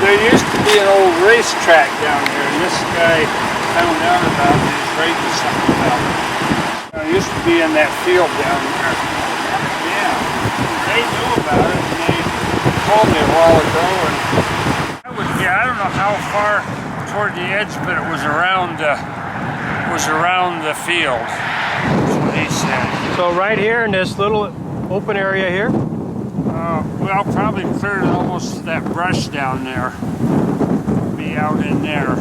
There used to be an old racetrack down here, and this guy found out about it. He was writing something about it. There used to be in that field down there. Yeah, they knew about it, and they told me a while ago. And I don't know how far toward the edge, but it was around the field. That's what he said. So right here in this little open area here? Well, probably cleared almost that brush down there. Be out in there.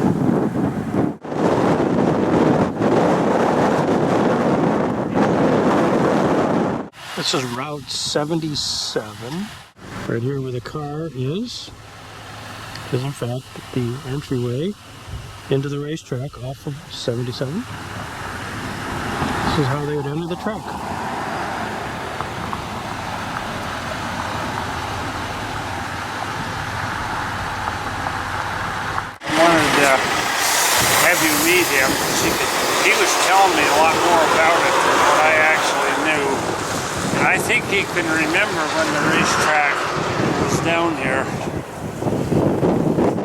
This is Route 77. Right here where the car is in fact the entryway into the racetrack off of 77. This is how they would enter the track. Have you meet him, because he was telling me a lot more about it than what I actually knew. And I think he can remember when the racetrack was down here.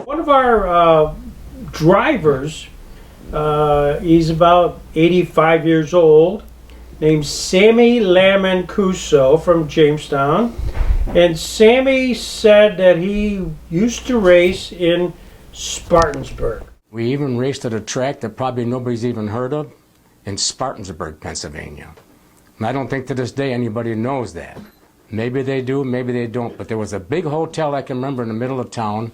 One of our drivers, he's about 85 years old, named Sammy Lamancuso from Jamestown. And Sammy said that he used to race in Spartansburg. We even raced at a track that probably nobody's even heard of in Spartansburg, Pennsylvania. And I don't think to this day anybody knows that. Maybe they do, maybe they don't, but there was a big hotel I can remember in the middle of town,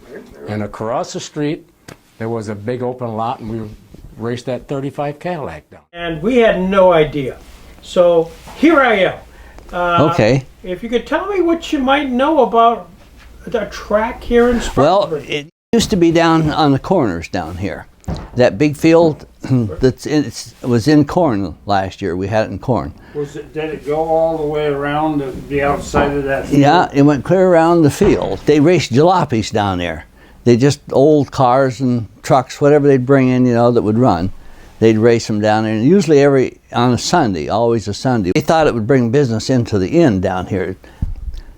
and across the street there was a big open lot, and we raced that 35 Cadillac down. And we had no idea. So here I am. Okay. If you could tell me what you might know about the track here in Spartanburg. Well, it used to be down on the corners down here. That big field was in corn last year. We had it in corn. Did it go all the way around the outside of that field? Yeah, it went clear around the field. They raced jalopies down there. They just old cars and trucks, whatever they'd bring in, you know, that would run. They'd race them down there, and usually on a Sunday, always a Sunday. They thought it would bring business into the inn down here.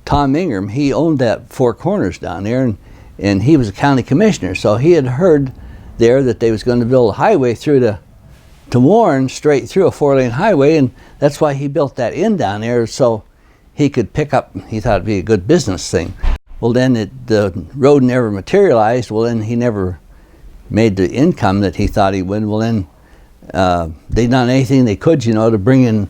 Tom Ingram, he owned that Four Corners down there, and he was a county commissioner, so he had heard there that they was going to build a highway through to Warren, straight through, a 4-lane highway, and that's why he built that inn down there, so he could pick up, he thought it'd be a good business thing. Well, then the road never materialized. Well, then he never made the income that he thought he would. Well, then they done anything they could, you know, to bring in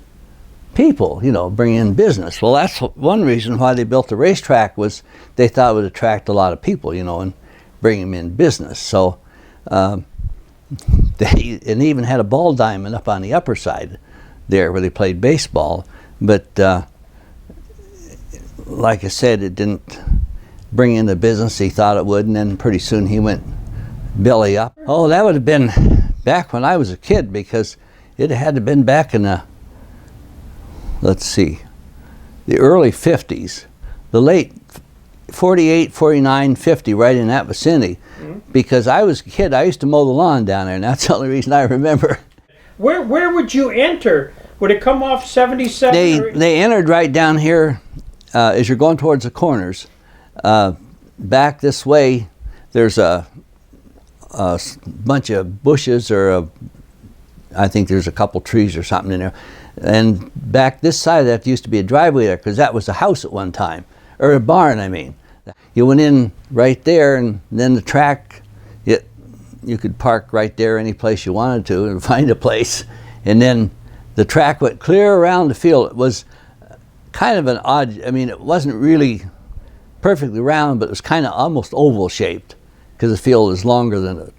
people, you know, bring in business. Well, that's one reason why they built the racetrack, was they thought it would attract a lot of people, you know, and bring them in business. So they even had a ball diamond up on the upper side there where they played baseball. But like I said, it didn't bring in the business he thought it would, and then pretty soon he went belly up. Oh, that would have been back when I was a kid, because it had to have been back in the, let's see, the early 50s, the late 48, 49, 50, right in that vicinity. Because I was a kid, I used to mow the lawn down there, and that's the only reason I remember. Where would you enter? Would it come off 77? They entered right down here as you're going towards the corners. Back this way, there's a bunch of bushes, or I think there's a couple trees or something in there. And back this side of that used to be a driveway there, because that was a house at one time, or a barn, I mean. You went in right there, and then the track, you could park right there any place you wanted to and find a place. And then the track went clear around the field. It was kind of an odd, I mean, it wasn't really perfectly round, but it was kind of almost oval shaped, because the field is longer than it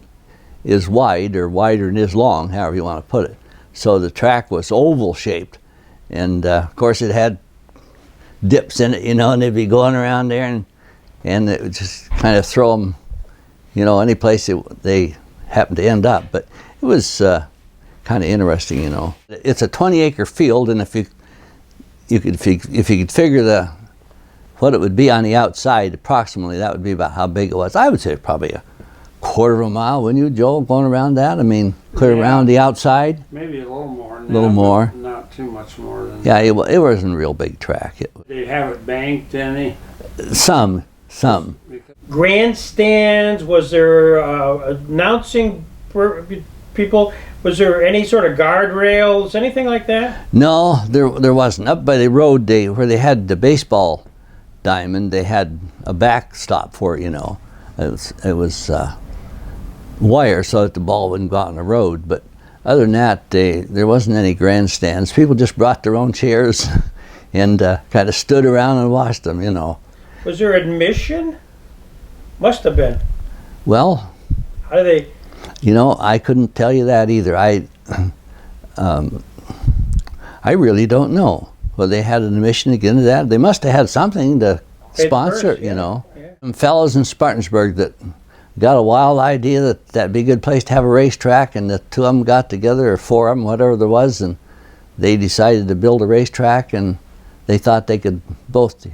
is wide, or wider than it is long, however you want to put it. So the track was oval shaped, and of course it had dips in it, you know, and they'd be going around there, and it would just kind of throw them, you know, any place they happened to end up. But it was kind of interesting, you know. It's a 20-acre field, and if you could figure what it would be on the outside, approximately, that would be about how big it was. I would say probably a quarter of a mile, wouldn't you, Joel, going around that? I mean, clear around the outside? Maybe a little more than that. A little more. Not too much more than that. Yeah, it wasn't a real big track. They have it banked any? Some. grandstands? Was there announcing people? Was there any sort of guardrails, anything like that? No, there wasn't. Up by the road, where they had the baseball diamond, they had a backstop for it, you know. It was wire so that the ball wouldn't go out on the road. But other than that, there wasn't any grandstands. People just brought their own chairs and kind of stood around and watched them, you know. Was there admission? Must have been. Well, how do they? You know, I couldn't tell you that either. I really don't know. Well, they had an admission to get into that. They must have had something to sponsor, you know. Yeah. Some fellows in Spartansburg that got a wild idea that that'd be a good place to have a racetrack, and the two of them got together, or four of them, whatever there was, and they decided to build a racetrack, and they thought they could both,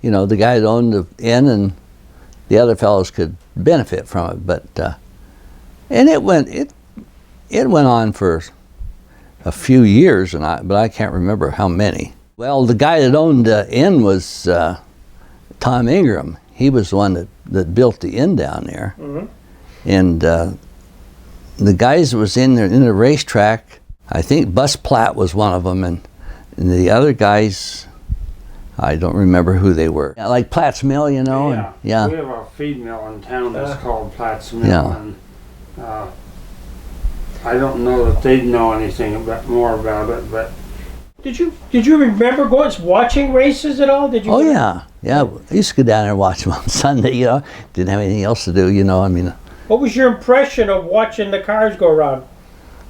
you know, the guy that owned the inn and the other fellows could benefit from it. But and it went on for a few years, but I can't remember how many. Well, the guy that owned the inn was Tom Ingram. He was the one that built the inn down there. Mm-hmm. And the guys that was in the racetrack, I think Bus Platt was one of them, and the other guys, I don't remember who they were. Yeah, like Platt's Mill, you know. Yeah. And, yeah. We have a feed mill in town that's called Platt's Mill, Yeah. and I don't know that they'd know anything more about it, but Did you remember watching races at all? Did you? Oh yeah. I used to go down there and watch them on Sunday. You know, didn't have anything else to do. You know, I mean. What was your impression of watching the cars go around?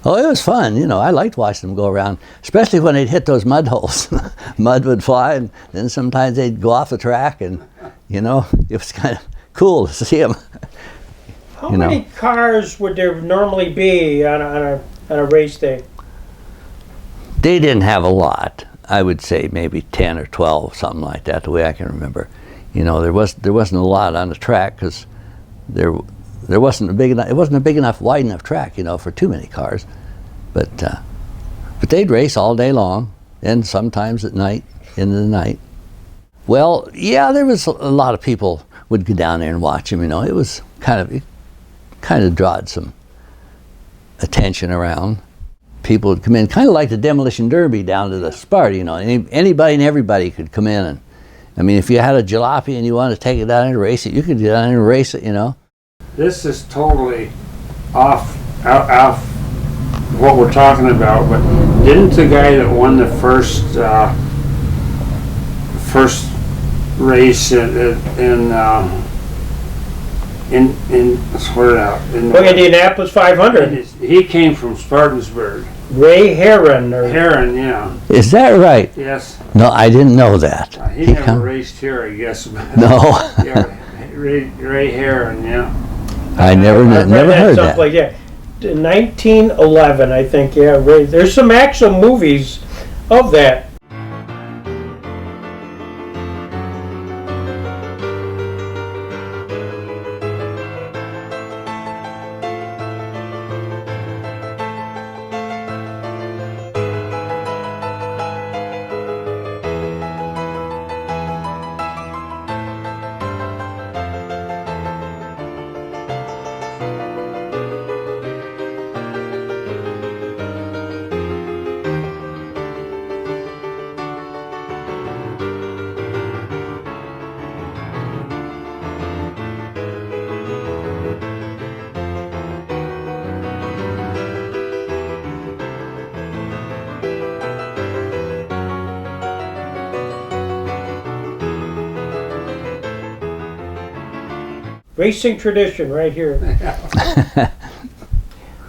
Oh, it was fun. You know, I liked watching them go around, especially when they'd hit those mud holes. Mud would fly, and then sometimes they'd go off the track, and you know, it was kind of cool to see them. How many cars would there normally be on a race day? They didn't have a lot. I would say maybe 10 or 12, something like that, the way I can remember. You know, there wasn't a lot on the track because there wasn't a big enough. It wasn't a big enough, wide enough track, you know, for too many cars. But they'd race all day long, and sometimes at night, into the night. Well, yeah, there was a lot of people would go down there and watch them. You know, it was kind of drawed some attention around. People would come in, kind of like the demolition derby down to the Sparta, you know. Anybody and everybody could come in. And I mean, if you had a jalopy and you wanted to take it down and race it, you could go down and race it, you know. This is totally off what we're talking about. But didn't the guy that won the first race Indianapolis 500. He came from Spartansburg. Ray Heron. Heron, yeah. Is that right? Yes. No, I didn't know that. He never raced here, I guess. No. Yeah, Ray Heron, yeah. I never heard that. Like, yeah. 1911, I think. Yeah, Ray. There's some actual movies of that. Racing tradition right here.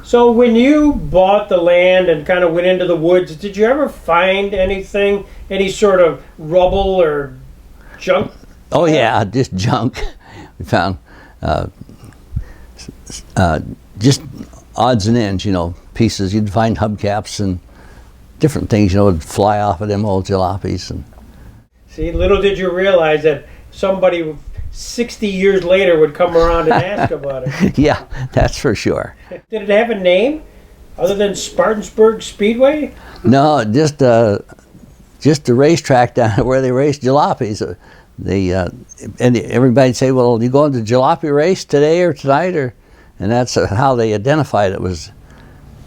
So when you bought the land and kind of went into the woods, did you ever find anything, any sort of rubble or junk? Oh yeah, just junk. We found just odds and ends, you know, pieces. You'd find hubcaps and different things, you know, would fly off of them old jalopies. And see, little did you realize that somebody 60 years later would come around and ask about it. Yeah, that's for sure. Did it have a name other than Spartansburg Speedway? No, just the racetrack down where they raced jalopies. and everybody'd say, well, you going to Jalopy race today or tonight? And that's how they identified it, was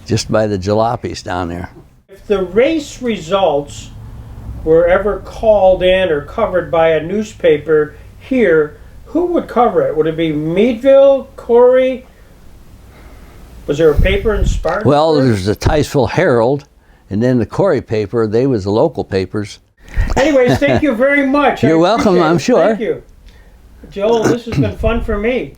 just by the jalopies down there. If the race results were ever called in or covered by a newspaper here, who would cover it? Would it be Meadville, Corey? Was there a paper in Spartanburg? Well, there's the Ticeville Herald, and then the Corey paper. They was the local papers. Anyways, thank you very much. You're welcome, I'm sure. Thank you. Joel, this has been fun for me.